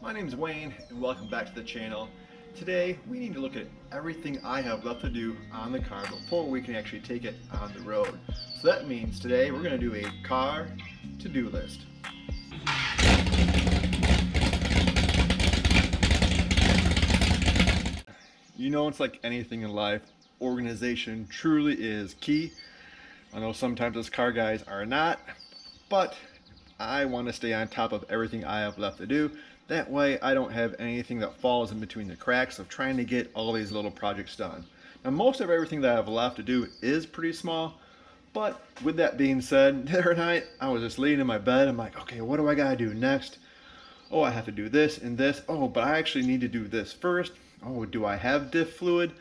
My name's Wayne and welcome back to the channel. Today we need to look at everything I have left to do on the car before we can actually take it on the road. So that means today we're going to do a car to-do list. You know, it's like anything in life, organization truly is key. I know sometimes us car guys are not, but I want to stay on top of everything I have left to do. That way I don't have anything that falls in between the cracks of trying to get all these little projects done. Now most of everything that I have left to do is pretty small, but with that being said, the other night I was just laying in my bed. I'm like, okay, what do I gotta do next? Oh, I have to do this and this. Oh, but I actually need to do this first. Oh, do I have diff fluid?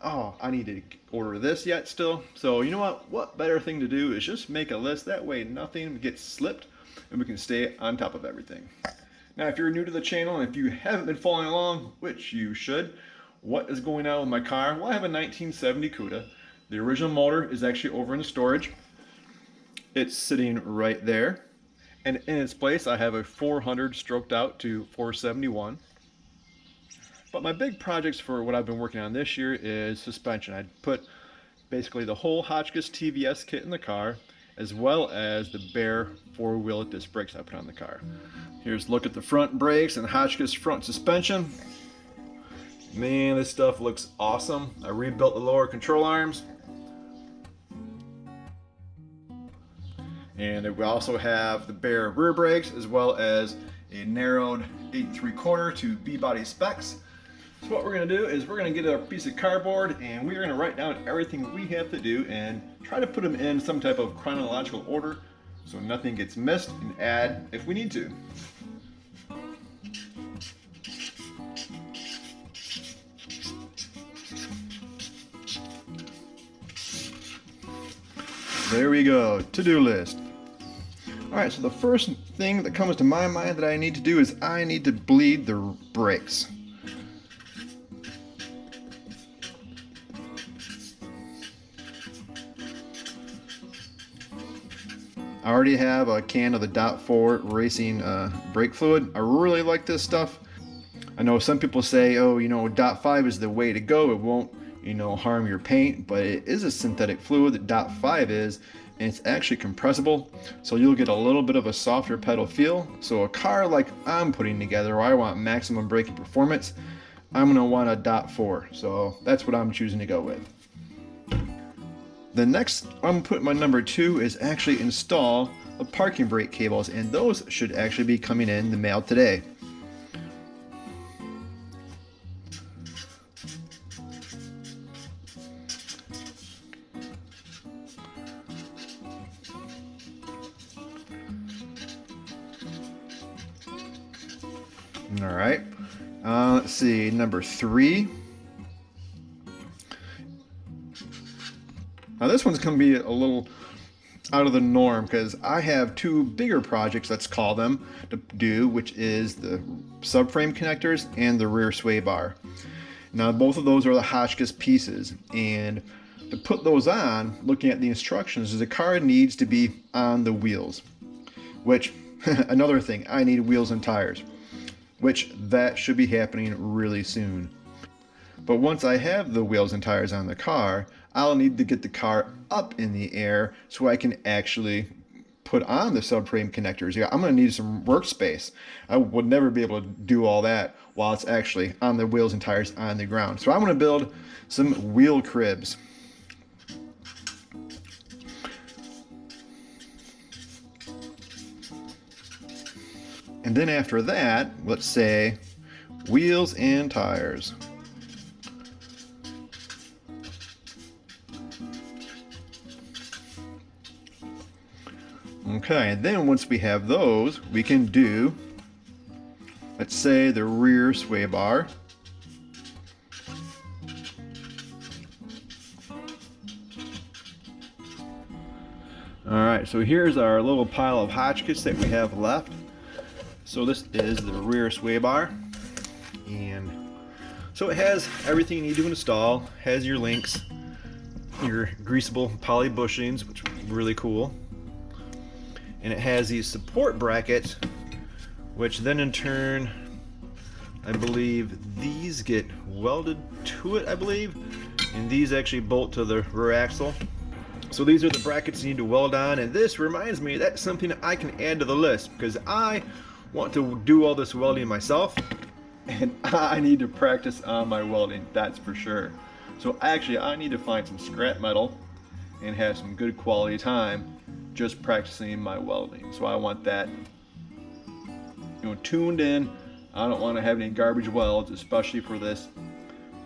Oh, I need to order this yet still. So you know what better thing to do is just make a list. That way nothing gets slipped and we can stay on top of everything. Now, if you're new to the channel and if you haven't been following along, which you should, what is going on with my car? Well, I have a 1970 Cuda. The original motor is actually over in the storage. It's sitting right there. And in its place, I have a 400 stroked out to 471. But my big projects for what I've been working on this year is suspension. I put basically the whole Hotchkiss TVS kit in the car, as well as the bare four-wheel disc brakes I put on the car. Here's a look at the front brakes and Hotchkiss front suspension. Man, this stuff looks awesome. I rebuilt the lower control arms. And we also have the bare rear brakes, as well as a narrowed 8 3/4 to B-body specs. So what we're going to do is we're going to get a piece of cardboard and we're going to write down everything we have to do and try to put them in some type of chronological order so nothing gets missed, and add if we need to. There we go, to-do list. Alright, so the first thing that comes to my mind that I need to do is I need to bleed the brakes. I already have a can of the .4 racing brake fluid. I really like this stuff. I know some people say, oh, you know, .5 is the way to go. It won't, you know, harm your paint, but it is a synthetic fluid that .5 is, and it's actually compressible, so you'll get a little bit of a softer pedal feel. So a car like I'm putting together, where I want maximum braking performance, I'm going to want a .4, so that's what I'm choosing to go with. The next I'm putting my number 2 is actually install the parking brake cables, and those should actually be coming in the mail today. All right, let's see, number 3. Now this one's going to be a little out of the norm because I have 2 bigger projects, let's call them, to do, which is the subframe connectors and the rear sway bar. Now both of those are the Hotchkiss pieces, and to put those on, looking at the instructions, is the car needs to be on the wheels, which, another thing, I need wheels and tires, which that should be happening really soon. But once I have the wheels and tires on the car, I'll need to get the car up in the air so I can actually put on the subframe connectors. Yeah, I'm going to need some workspace. I would never be able to do all that while it's actually on the wheels and tires on the ground. So I'm going to build some wheel cribs. And then after that, let's say wheels and tires. Okay, and then once we have those, we can do, let's say, the rear sway bar. Alright, so here's our little pile of Hotchkiss that we have left. So this is the rear sway bar, and so it has everything you need to install. Has your links, your greasable poly bushings, which is really cool. And it has these support brackets, which then in turn I believe these get welded to it, I believe, and these actually bolt to the rear axle. So these are the brackets you need to weld on, and this reminds me that's something I can add to the list because I want to do all this welding myself, and I need to practice on my welding, that's for sure. So actually I need to find some scrap metal and have some good quality time just practicing my welding. So I want that, tuned in. I don't want to have any garbage welds, especially for this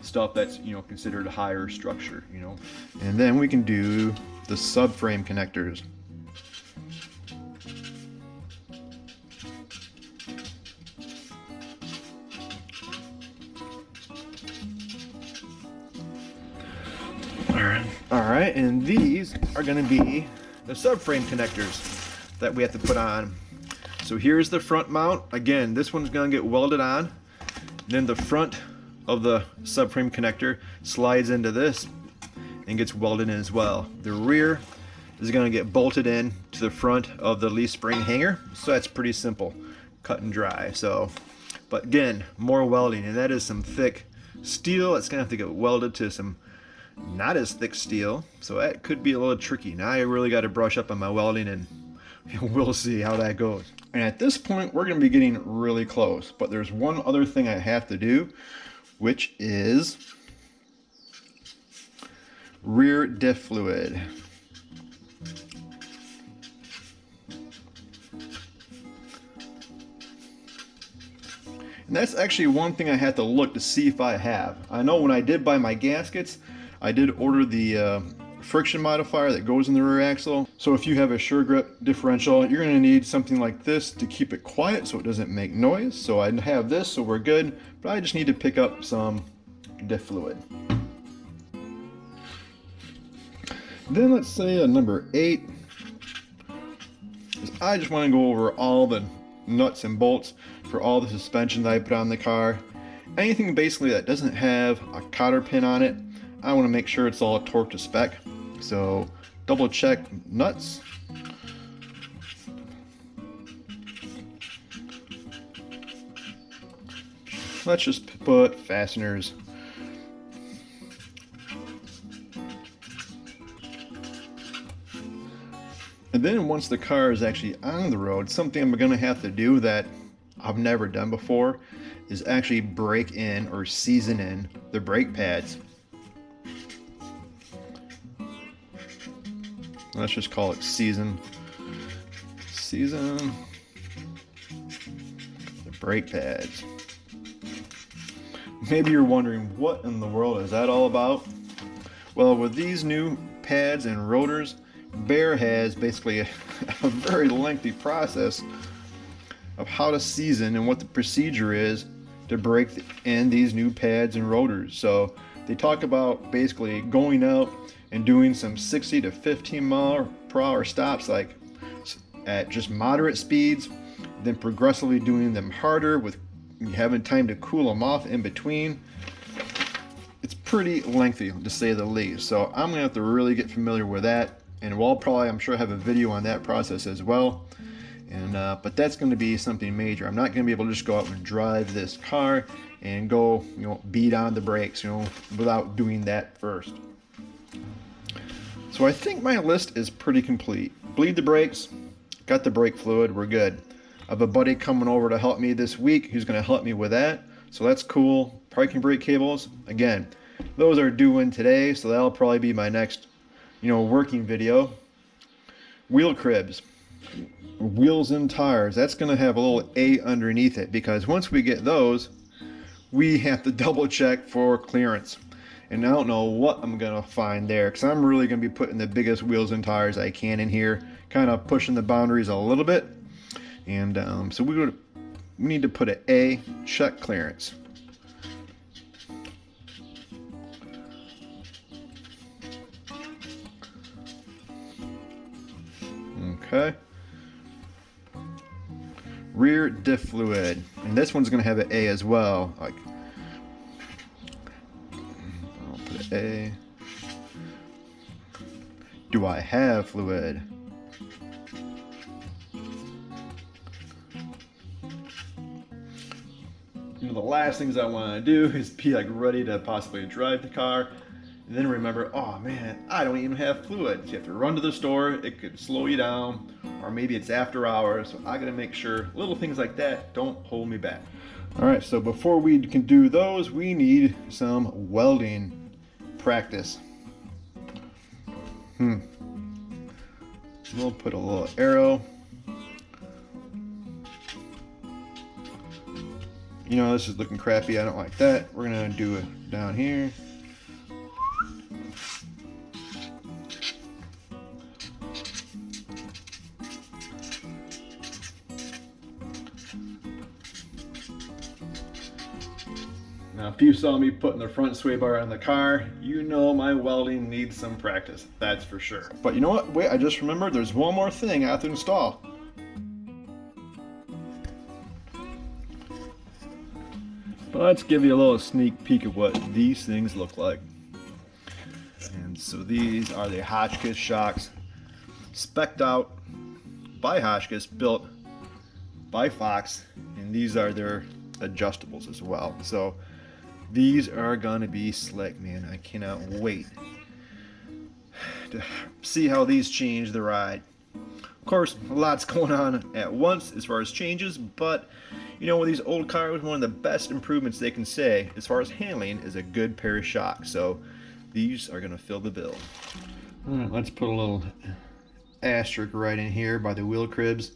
stuff that's, considered higher structure, And then we can do the subframe connectors. All right, and these are going to be the subframe connectors that we have to put on. So here's the front mount. Again, this one's going to get welded on. Then the front of the subframe connector slides into this and gets welded in as well. The rear is going to get bolted in to the front of the leaf spring hanger. So that's pretty simple, cut and dry. So, but again, more welding, and that is some thick steel. It's going to have to get welded to some not as thick steel, so that could be a little tricky. Now I really got to brush up on my welding, and we'll see how that goes. And at this point we're going to be getting really close, but there's one other thing I have to do, which is rear diff fluid. And that's actually one thing I had to look to see if I have. I know when I did buy my gaskets, I did order the friction modifier that goes in the rear axle. So if you have a sure grip differential, you're going to need something like this to keep it quiet so it doesn't make noise. So I have this, so we're good, but I just need to pick up some diff fluid. Then let's say a number 8. I just want to go over all the nuts and bolts for all the suspension that I put on the car. Anything basically that doesn't have a cotter pin on it, I want to make sure it's all torqued to spec. So double check nuts. Let's just put fasteners. And then once the car is actually on the road, something I'm going to have to do that I've never done before is actually break in or season in the brake pads. Let's just call it season the brake pads. Maybe you're wondering, what in the world is that all about? Well, with these new pads and rotors, Bear has basically a very lengthy process of how to season and what the procedure is to break in these new pads and rotors. So they talk about basically going out and doing some 60 to 15 mile per hour stops, like at just moderate speeds, then progressively doing them harder with having time to cool them off in between. It's pretty lengthy, to say the least. So I'm gonna have to really get familiar with that, and we'll probably, I'm sure, have a video on that process as well. And but that's going to be something major. I'm not going to be able to just go out and drive this car and go, beat on the brakes, without doing that first. So I think my list is pretty complete. Bleed the brakes, got the brake fluid, we're good. I have a buddy coming over to help me this week who's going to help me with that, so that's cool. Parking brake cables, again, those are due in today, so that'll probably be my next, working video. Wheel cribs, wheels and tires, that's going to have a little A underneath it, because once we get those, we have to double check for clearance. And I don't know what I'm going to find there, because I'm really going to be putting the biggest wheels and tires I can in here, kind of pushing the boundaries a little bit. And so we need to put an A, check clearance. Okay. Rear diff fluid, and this one's going to have an A as well. Like, I'll put an A. Do I have fluid? You know, the last things I want to do is be like ready to possibly drive the car, and then remember, oh man, I don't even have fluid. You have to run to the store, it could slow you down, or maybe it's after hours, so I gotta make sure little things like that don't hold me back. All right, so before we can do those, we need some welding practice. We'll put a little arrow. You know, this is looking crappy, I don't like that. We're gonna do it down here. Now, if you saw me putting the front sway bar on the car, you know my welding needs some practice, that's for sure. But you know what? Wait, I just remembered there's one more thing I have to install. But let's give you a little sneak peek of what these things look like. And so these are the Hotchkiss shocks, spec'd out by Hotchkiss, built by Fox, and these are their adjustables as well. So these are gonna be slick, man. I cannot wait to see how these change the ride. Of course, a lot's going on at once as far as changes, but you know, with these old cars, one of the best improvements they can say as far as handling is a good pair of shocks. So these are gonna fill the bill. All right, let's put a little asterisk right in here by the wheel cribs.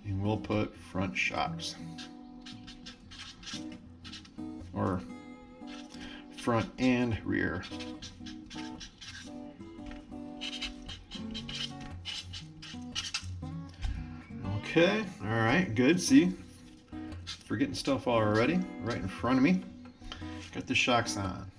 And we'll put front shocks, or front and rear. Okay, all right, good. See, forgetting stuff already, right in front of me. Got the shocks on.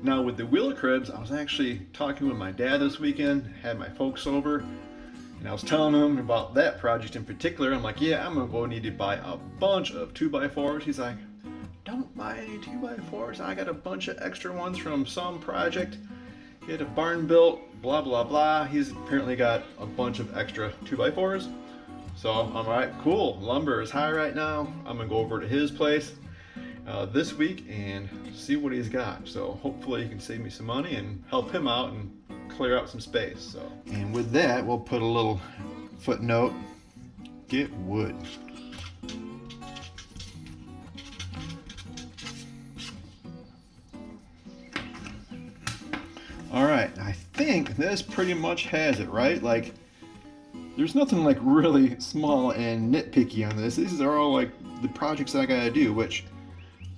Now with the wheel cribs, I was actually talking with my dad this weekend, had my folks over, and I was telling him about that project in particular. I'm like, yeah, I'm gonna need to buy a bunch of 2x4s. He's like, don't buy any 2x4s. I got a bunch of extra ones from some project. He had a barn built, blah, blah, blah. He's apparently got a bunch of extra 2x4s. So I'm like, cool, lumber is high right now. I'm gonna go over to his place this week and see what he's got. So hopefully he can save me some money and help him out and clear out some space. So, and with that, we'll put a little footnote: get wood. All right, I think this pretty much has it, right? Like, there's nothing like really small and nitpicky on this. These are all like the projects I gotta do, which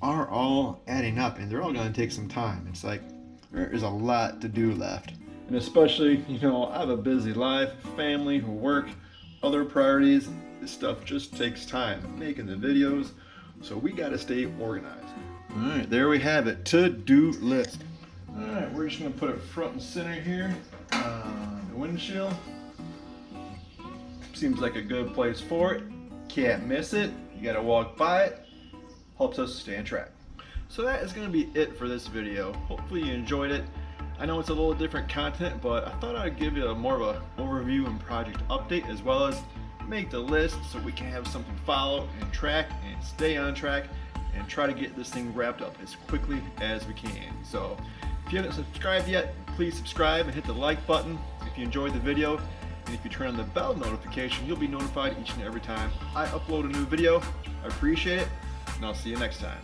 are all adding up, and they're all gonna take some time. It's like there is a lot to do left. And especially, you know, I have a busy life, family, work, other priorities. This stuff just takes time making the videos, so we gotta stay organized. All right, there we have it, to-do list. All right, we're just gonna put it front and center here on the windshield. Seems like a good place for it. Can't miss it. You gotta walk by it. Helps us stay on track. So that is gonna be it for this video. Hopefully you enjoyed it. I know it's a little different content, but I thought I'd give you more of an overview and project update, as well as make the list so we can have something to follow and track and stay on track and try to get this thing wrapped up as quickly as we can. So if you haven't subscribed yet, please subscribe and hit the like button if you enjoyed the video. And if you turn on the bell notification, you'll be notified each and every time I upload a new video. I appreciate it, and I'll see you next time.